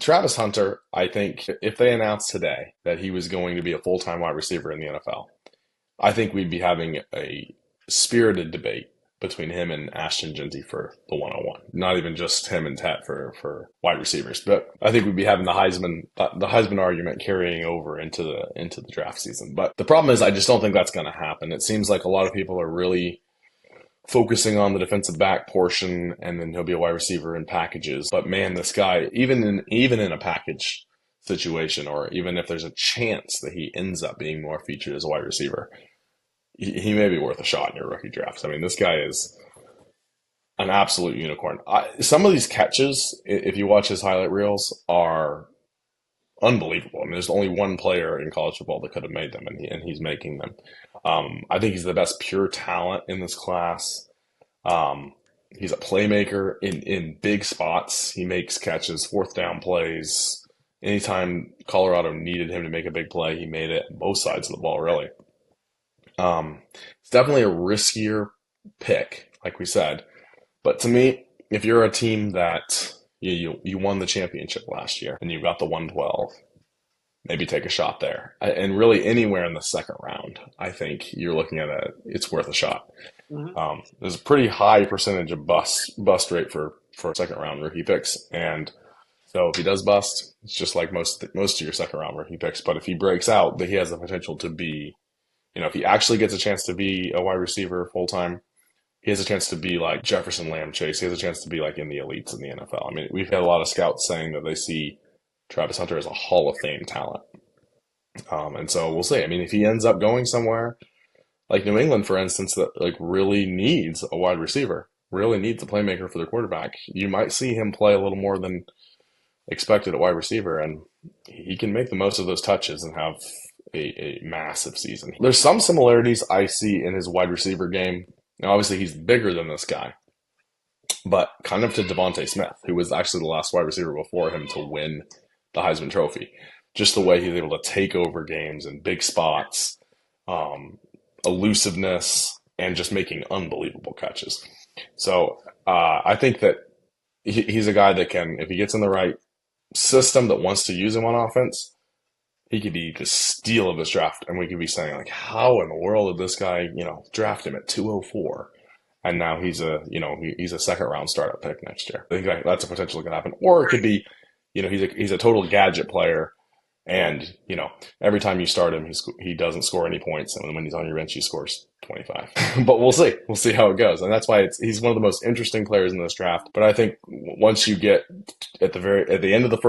Travis Hunter, I think if they announced today that he was going to be a full-time wide receiver in the NFL, I think we'd be having a spirited debate between him and Ashton Jeanty for the 101. Not even just him and Tet for wide receivers, but I think we'd be having the Heisman argument carrying over into the draft season. But the problem is, I just don't think that's going to happen. It seems like a lot of people are really focusing on the defensive back portion, and then he'll be a wide receiver in packages. But man, this guy, even in a package situation, or even if there's a chance that he ends up being more featured as a wide receiver, he may be worth a shot in your rookie drafts. I mean, this guy is an absolute unicorn. Some of these catches, if you watch his highlight reels, are unbelievable. I mean, there's only one player in college football that could have made them, and he's making them. I think he's the best pure talent in this class. He's a playmaker in big spots. He makes catches, fourth down plays. Anytime Colorado needed him to make a big play, he made it on both sides of the ball, really. It's definitely a riskier pick, like we said. But to me, if you're a team that you won the championship last year and you got the 112, maybe take a shot there. And really anywhere in the second round, I think you're looking at it's worth a shot. There's a pretty high percentage of bust rate for second round rookie picks. And so if he does bust, it's just like most of your second round rookie picks. But if he breaks out, that he has the potential to be, if he actually gets a chance to be a wide receiver full time, he has a chance to be like Jefferson Lamb Chase. He has a chance to be like in the elites in the NFL. I mean, we've had a lot of scouts saying that they see Travis Hunter as a Hall of Fame talent. And so we'll see. I mean, if he ends up going somewhere like New England, for instance, that like really needs a wide receiver, really needs a playmaker for their quarterback, you might see him play a little more than expected at wide receiver, and he can make the most of those touches and have a massive season. There's some similarities I see in his wide receiver game. Now, obviously, he's bigger than this guy, but kind of to Devontae Smith, who was actually the last wide receiver before him to win the Heisman Trophy. Just the way he's able to take over games in big spots, elusiveness, and just making unbelievable catches. So I think that he's a guy that can, if he gets in the right system that wants to use him on offense, he could be the steal of this draft, and we could be saying, like, how in the world did this guy, draft him at 204, and now he's a second round startup pick next year. I think that's a potential that can happen. Or it could be, he's a total gadget player, and every time you start him, he doesn't score any points, and when he's on your bench, he scores 25. But we'll see how it goes, and that's why he's one of the most interesting players in this draft. But I think once you get at the end of the first